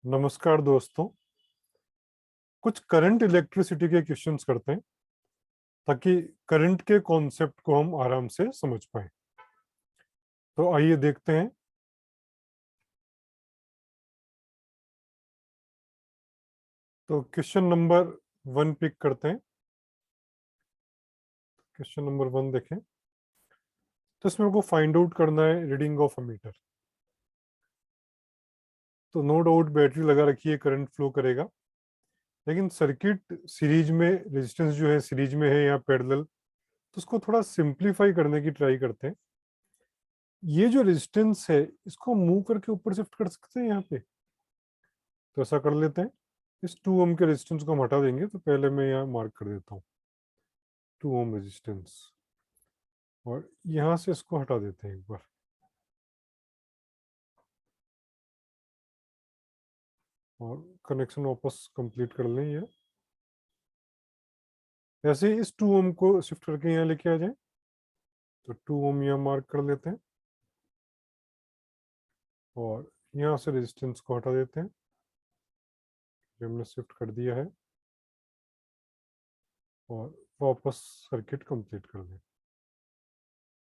नमस्कार दोस्तों। कुछ करंट इलेक्ट्रिसिटी के क्वेश्चंस करते हैं ताकि करंट के कॉन्सेप्ट को हम आराम से समझ पाए। तो आइए देखते हैं। तो क्वेश्चन नंबर 1 पिक करते हैं। क्वेश्चन नंबर 1 देखें। तो इसमें को फाइंड आउट करना है रीडिंग ऑफ अ मीटर। तो नो डाउट बैटरी लगा रखी है, करंट फ्लो करेगा, लेकिन सर्किट सीरीज में, रेजिस्टेंस जो है सीरीज में है या पैरेलल, तो उसको थोड़ा सिंप्लीफाई करने की ट्राई करते हैं। ये जो रेजिस्टेंस है इसको मूव करके ऊपर शिफ्ट कर सकते हैं यहाँ पे, तो ऐसा कर लेते हैं। इस 2 ओम के रेजिस्टेंस को हम हटा देंगे, तो पहले मैं यहाँ मार्क कर देता हूँ 2 ओम रेजिस्टेंस, और यहाँ से इसको हटा देते हैं एक बार। और कनेक्शन वापस कंप्लीट कर लें। ये ऐसे ही इस 2 ओम को शिफ्ट करके यहाँ लेके आ जाए, तो 2 ओम यहाँ मार्क कर लेते हैं और यहाँ से रेजिस्टेंस को हटा देते हैं, जो हमने शिफ्ट कर दिया है, और वापस सर्किट कंप्लीट कर दें।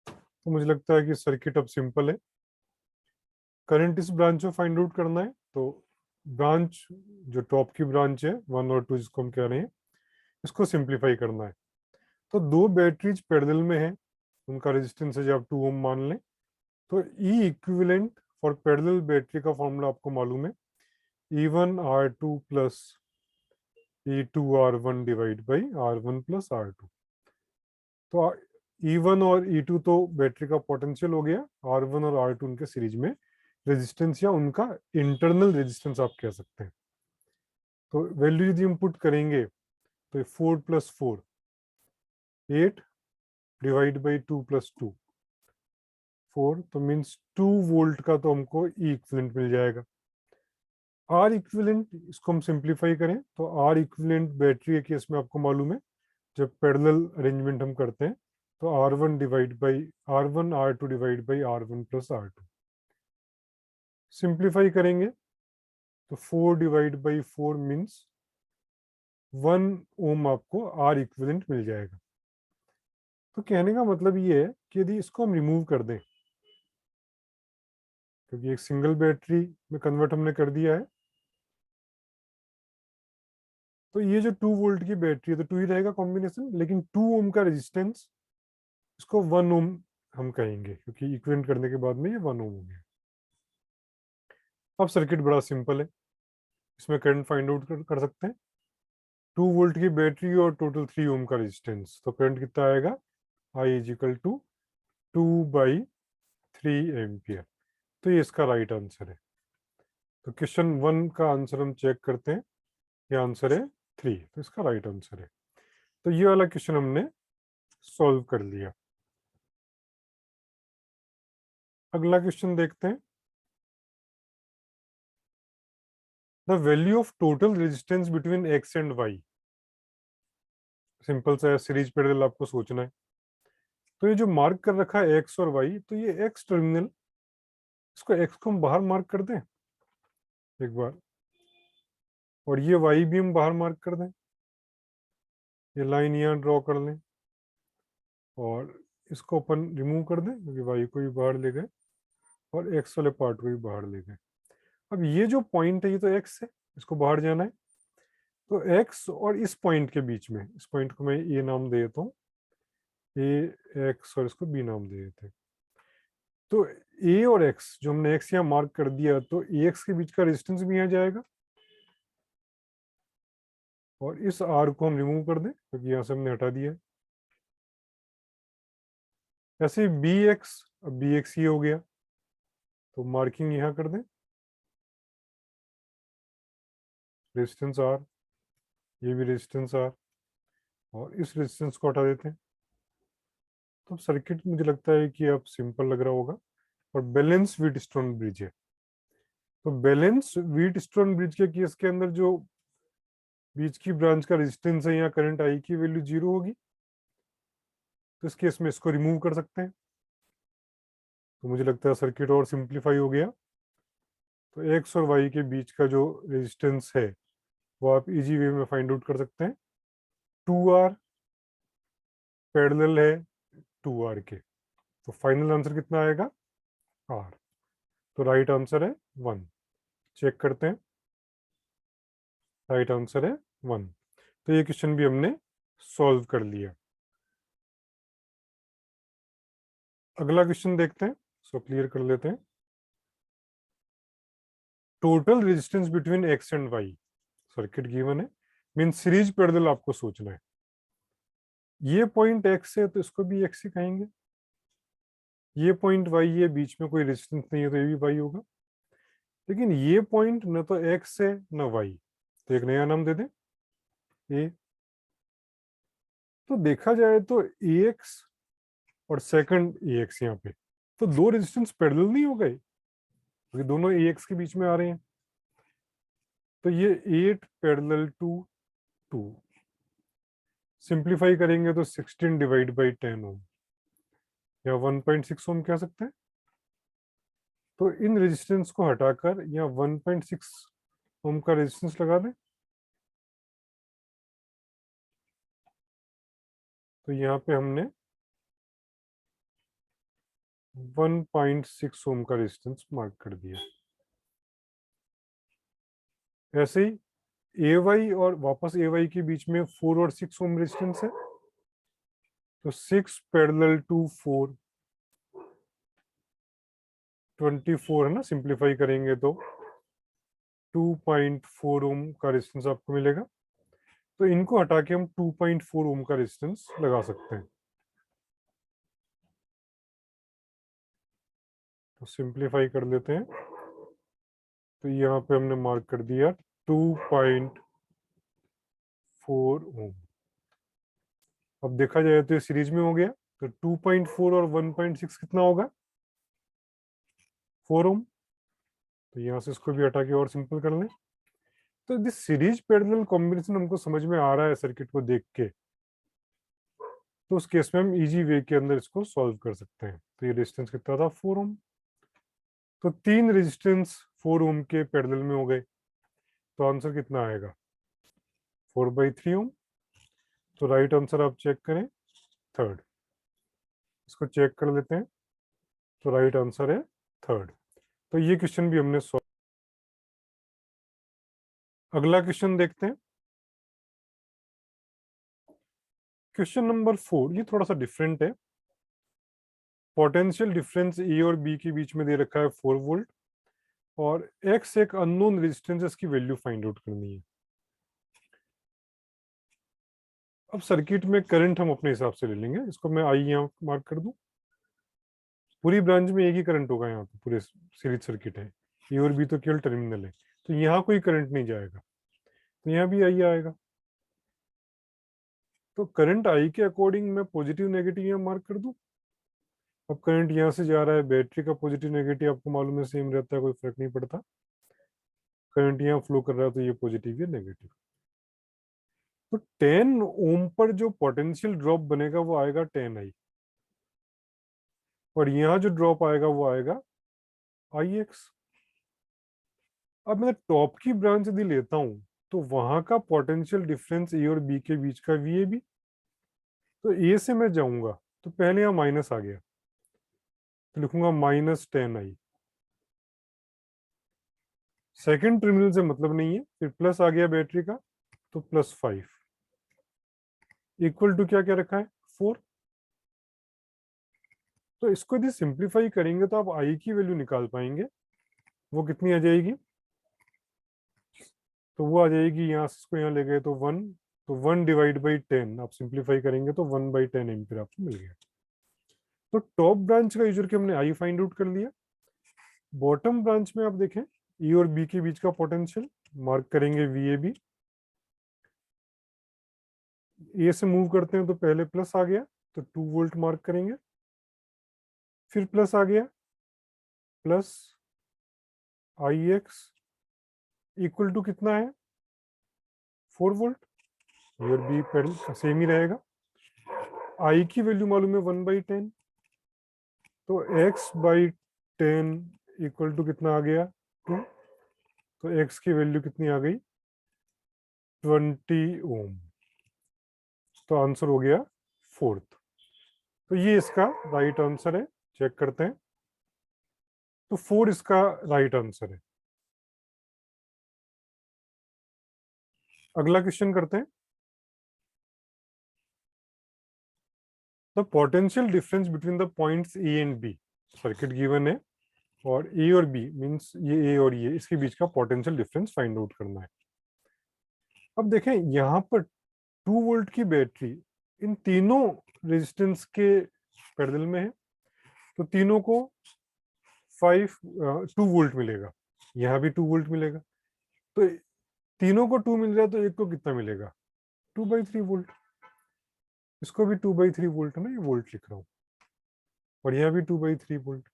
तो मुझे लगता है कि सर्किट अब सिंपल है। करंट इस ब्रांच में फाइंड आउट करना है, तो ब्रांच जो टॉप की ब्रांच है 1 और 2 जिसको हम कह रहे हैं, इसको सिंप्लीफाई करना है। तो 2 बैटरीज पैरेलल में है, उनका रेजिस्टेंस है, जब आप 2 ओम मान लें, तो ई इक्विवेलेंट फॉर पैरेलल बैटरी का फॉर्मूला आपको मालूम है, E1R2 plus E2R1 divide by R1 plus R2। तो E1 और E2 तो बैटरी का पोटेंशियल हो गया, R1 और R2 उनके सीरीज में रेजिस्टेंस या उनका इंटरनल रेजिस्टेंस आप कह सकते हैं। तो वैल्यू यदि हम पुट करेंगे, तो 4 प्लस 4 8 डिवाइड बाई 2 प्लस 2 4, तो मीन्स 2 वोल्ट का तो हमको ई इक्विवेलेंट मिल जाएगा। आर इक्विवेलेंट, इसको हम सिंप्लीफाई करें तो आर इक्विवेलेंट बैटरी के केस में आपको मालूम है, जब पैरेलल अरेंजमेंट हम करते हैं, तो R1 R2 divide by R1 plus R2। Simplify करेंगे तो 4 डिवाइड बाई 4 मीन्स 1 ओम आपको आर इक्विवेलेंट मिल जाएगा। तो कहने का मतलब ये है कि यदि इसको हम रिमूव कर दें, क्योंकि एक सिंगल बैटरी में कन्वर्ट हमने कर दिया है, तो ये जो 2 वोल्ट की बैटरी है तो 2 ही रहेगा कॉम्बिनेशन, लेकिन 2 ओम का रेजिस्टेंस, इसको 1 ओम हम कहेंगे, क्योंकि इक्विवेलेंट करने के बाद में ये 1 ओम हो गया। अब सर्किट बड़ा सिंपल है, इसमें करंट फाइंड आउट कर सकते हैं। 2 वोल्ट की बैटरी और टोटल 3 ओम का रेजिस्टेंस, तो करंट कितना आएगा, I is equal to 2/3 ampere. तो ये इसका राइट आंसर है। तो क्वेश्चन 1 का आंसर हम चेक करते हैं, ये आंसर है 3, तो इसका राइट आंसर है। तो ये वाला क्वेश्चन हमने सॉल्व कर लिया। अगला क्वेश्चन देखते हैं। The value of total resistance between x and y. Simple सा सीरीज पैरेलल आपको सोचना है। तो ये जो मार्क कर रखा है एक्स और वाई, तो ये एक्स टर्मिनल, इसको एक्स को हम बाहर मार्क कर दें एक बार, और ये वाई भी हम बाहर मार्क कर दें, ये लाइन यहाँ ड्रॉ कर लें, और इसको अपन रिमूव कर दें, क्योंकि वाई को भी बाहर ले गए और एक्स वाले पार्ट को भी बाहर ले गए। अब ये जो पॉइंट है, ये तो एक्स है, इसको बाहर जाना है, तो एक्स और इस पॉइंट के बीच में, इस पॉइंट को मैं ए नाम दे देता हूँ, ए एक्स, और इसको बी नाम दे देते हैं। तो ए और एक्स, जो हमने एक्स यहाँ मार्क कर दिया, तो ए एक्स के बीच का रेजिस्टेंस भी यहाँ जाएगा, और इस आर को हम रिमूव कर दें, क्योंकि यहाँ से हमने हटा दिया है। ऐसे बी एक्स, अब बी एक्स ये हो गया, तो मार्किंग यहाँ कर दें, रेजिस्टेंस आर, ये भी रेजिस्टेंस आर, और इस रेजिस्टेंस को हटा देते हैं। तो सर्किट मुझे लगता है कि अब सिंपल लग रहा होगा, और बैलेंस व्हीटस्टोन ब्रिज है। तो बैलेंस व्हीटस्टोन ब्रिज के केस के अंदर जो बीच की ब्रांच का रेजिस्टेंस है, यहाँ करंट आई की वैल्यू 0 होगी, तो इस केस में इसको रिमूव कर सकते हैं। तो मुझे लगता है सर्किट और सिंप्लीफाई हो गया। तो एक्स और वाई के बीच का जो रेजिस्टेंस है वो आप इजी वे में फाइंड आउट कर सकते हैं। 2R पैरेलल है 2R के, तो फाइनल आंसर कितना आएगा? R। तो राइट आंसर है 1। चेक करते हैं, राइट आंसर है 1। तो ये क्वेश्चन भी हमने सॉल्व कर लिया। अगला क्वेश्चन देखते हैं, सो क्लियर कर लेते हैं। Total resistance between x and y circuit given है, मीन सीरीज पैरेलल आपको सोचना है। ये पॉइंट एक्स है तो इसको भी एक्स ही कहेंगे, ये पॉइंट वाई है, बीच में कोई रेजिस्टेंस नहीं है तो ये भी वाई होगा। लेकिन ये पॉइंट न तो एक्स है न वाई, तो एक नया नाम दे दें ए। तो देखा जाए तो ए एक्स और सेकंड ए एक्स यहाँ पे, तो दो रेजिस्टेंस पैरेलल नहीं हो गए क्योंकि दोनों ए एक्स के बीच में आ रहे हैं। तो ये 8 पैरेलल टू 2, सिंप्लीफाई करेंगे तो 16 डिवाइड बाई 10 ओम या 1.6 ओम कह सकते हैं। तो इन रेजिस्टेंस को हटाकर यहाँ 1.6 ओम का रेजिस्टेंस लगा दें, तो यहाँ पे हमने 1.6 ओम का रेजिस्टेंस मार्क कर दिया। ऐसे ही ए वाई और वापस ए वाई के बीच में 4 और 6 ओम रेजिस्टेंस है, तो 6 पैरेलल टू 4 24 है ना, सिंप्लीफाई करेंगे तो 2.4 ओम का रेजिस्टेंस आपको मिलेगा। तो इनको हटा के हम 2.4 ओम का रेजिस्टेंस लगा सकते हैं। तो सिंप्लीफाई कर लेते हैं, तो यहाँ पे हमने मार्क कर दिया 2.4 ओम। अब देखा जाए तो ये सीरीज में हो गया, तो 2.4 और 1.6 कितना होगा? 4 ओम। तो यहाँ से इसको भी हटा के और सिंपल कर लें। तो दिस सीरीज पैरेलल कॉम्बिनेशन हमको समझ में आ रहा है सर्किट को देख के, तो उस केस में हम इजी वे के अंदर इसको सॉल्व कर सकते हैं। तो ये रेजिस्टेंस कितना था? 4 ओम। तो 3 रेजिस्टेंस 4 ओम के पैरेलल में हो गए, तो आंसर कितना आएगा? 4/3 ओम। तो राइट आंसर आप चेक करें, थर्ड। इसको चेक कर लेते हैं, तो राइट आंसर है थर्ड। तो ये क्वेश्चन भी हमने सॉल्व। अगला क्वेश्चन देखते हैं, क्वेश्चन नंबर 4। ये थोड़ा सा डिफरेंट है। पोटेंशियल डिफरेंस ए और बी के बीच में दे रखा है 4 वोल्ट और एक्स एक अननोन रेजिस्टेंस की वैल्यू फाइंड आउट करनी है। अब सर्किट में करंट हम अपने हिसाब से ले लेंगे, इसको मैं आई यहाँ मार्क कर दूं। पूरी ब्रांच में एक ही करंट होगा, यहाँ पे पूरे सीरीज सर्किट है, ए और बी तो केवल टर्मिनल है, तो यहाँ कोई करंट नहीं जाएगा, तो यहाँ भी आई आएगा। तो करंट आई के अकॉर्डिंग मैं पॉजिटिव नेगेटिव यहाँ मार्क कर दूं। अब करंट यहाँ से जा रहा है, बैटरी का पॉजिटिव नेगेटिव आपको मालूम है सेम रहता है, कोई फर्क नहीं पड़ता। करंट यहाँ फ्लो कर रहा है तो ये पॉजिटिव या नेगेटिव। तो 10 ओम पर जो पोटेंशियल ड्रॉप बनेगा वो आएगा 10 आई, और यहाँ जो ड्रॉप आएगा वो आएगा आई एक्स। अब मैं टॉप की ब्रांच यदि लेता हूं तो वहां का पोटेंशियल डिफरेंस ए और बी के बीच का वी ए बी। तो ए से मैं जाऊंगा तो पहले यहाँ माइनस आ गया, तो लिखूंगा -10 आई। सेकेंड टर्मिनल से मतलब नहीं है, फिर प्लस आ गया बैटरी का, तो +5 इक्वल टू क्या क्या रखा है? 4। तो इसको यदि सिंप्लीफाई करेंगे तो आप आई की वैल्यू निकाल पाएंगे, वो कितनी आ जाएगी? तो वो आ जाएगी, यहाँ से इसको यहाँ ले गए तो 1, तो 1 डिवाइड बाई 10 आप सिंप्लीफाई करेंगे तो 1/10 एम्पीयर आपको मिल गया। तो टॉप ब्रांच का यूजर के हमने आई फाइंड आउट कर लिया। बॉटम ब्रांच में आप देखें ई और बी के बीच का पोटेंशियल मार्क करेंगे वी ए बी। ए से मूव करते हैं तो पहले प्लस आ गया, तो 2 वोल्ट मार्क करेंगे, फिर प्लस आ गया, plus I x equal to कितना है? 4 वोल्ट। ई और बी सेम ही रहेगा। आई की वैल्यू मालूम है 1/10, तो x/10 इक्वल टू कितना आ गया? 2। तो x की वैल्यू कितनी आ गई 20 ओम। तो आंसर हो गया 4th। तो ये इसका राइट आंसर है। चेक करते हैं। तो 4 इसका राइट आंसर है। अगला क्वेश्चन करते हैं। The potential difference between the points A and B. Circuit given है और ए और बी मींस ये ए और ये, इसके बीच का पोटेंशियल डिफरेंस फाइंड आउट करना है। अब देखें यहाँ पर 2 वोल्ट की बैटरी इन तीनों रेजिस्टेंस के पैरेलल में है, तो तीनों को 2 वोल्ट मिलेगा। यहाँ भी 2 वोल्ट मिलेगा। तो तीनों को 2 मिल रहा है तो एक को कितना मिलेगा 2/3 वोल्ट। इसको भी 2/3 वोल्ट है ना, ये वोल्ट लिख रहा हूँ, और यहाँ भी 2/3 वोल्ट।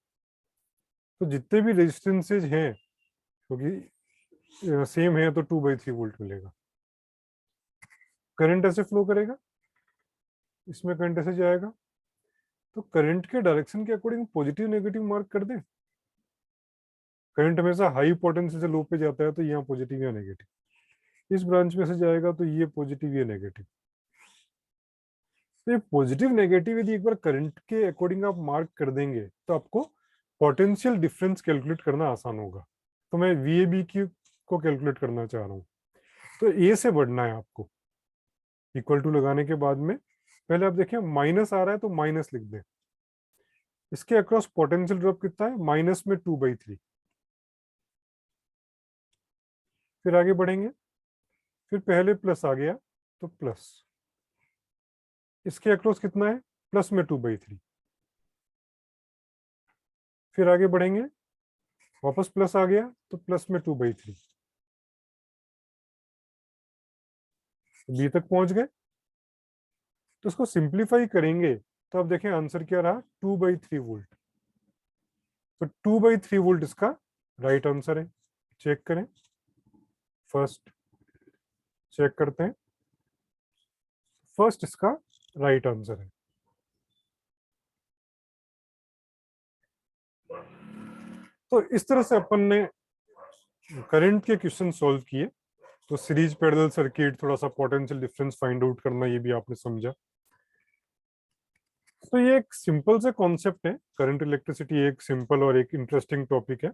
तो जितने भी रेजिस्टेंसेज हैं क्योंकि सेम है तो 2/3 वोल्ट मिलेगा। करंट ऐसे फ्लो करेगा, इसमें करंट ऐसे जाएगा। तो करंट के डायरेक्शन के अकॉर्डिंग पॉजिटिव नेगेटिव मार्क कर दें। करंट हमेशा हाई पोटेंशियल से लो पे जाता है तो यहाँ पॉजिटिव या नेगेटिव। इस ब्रांच में से जाएगा तो ये पॉजिटिव या नेगेटिव। तो ये पॉजिटिव नेगेटिव यदि एक बार करंट के अकॉर्डिंग आप मार्क कर देंगे तो आपको पोटेंशियल डिफरेंस कैलकुलेट करना आसान होगा। तो मैं VAB को कैलकुलेट करना चाह रहा हूँ। तो ए से बढ़ना है आपको। इक्वल टू लगाने के बाद में पहले आप देखिए माइनस आ रहा है तो माइनस लिख दें। इसके अक्रॉस पोटेंशियल ड्रॉप कितना है माइनस में 2/3। फिर आगे बढ़ेंगे, फिर पहले प्लस आ गया तो प्लस, इसके अक्रॉस कितना है प्लस में 2/3। फिर आगे बढ़ेंगे, वापस प्लस आ गया तो प्लस में 2/3। बी तक पहुंच गए। तो इसको सिंप्लीफाई करेंगे तो अब देखें आंसर क्या रहा 2/3 वोल्ट। तो 2/3 वोल्ट इसका राइट आंसर है। चेक करें, फर्स्ट चेक करते हैं। फर्स्ट इसका राइट आंसर है। तो इस तरह से अपन ने करंट के क्वेश्चन सॉल्व किए। तो सीरीज पैरेलल सर्किट, थोड़ा सा पोटेंशियल डिफरेंस फाइंड आउट करना, ये भी आपने समझा। तो ये एक सिंपल से कॉन्सेप्ट है। करंट इलेक्ट्रिसिटी एक सिंपल और एक इंटरेस्टिंग टॉपिक है।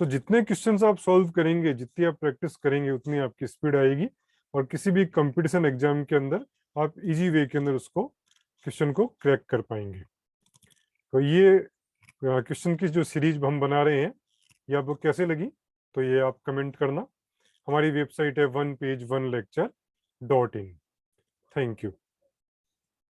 तो जितने क्वेश्चंस आप सॉल्व करेंगे, जितनी आप प्रैक्टिस करेंगे, उतनी आपकी स्पीड आएगी और किसी भी कंपटीशन एग्जाम के अंदर आप इजी वे के अंदर उसको क्वेश्चन को क्रैक कर पाएंगे। तो ये क्वेश्चन की जो सीरीज हम बना रहे हैं ये आपको कैसे लगी तो ये आप कमेंट करना। हमारी वेबसाइट है 1page1lecture.in। Thank you.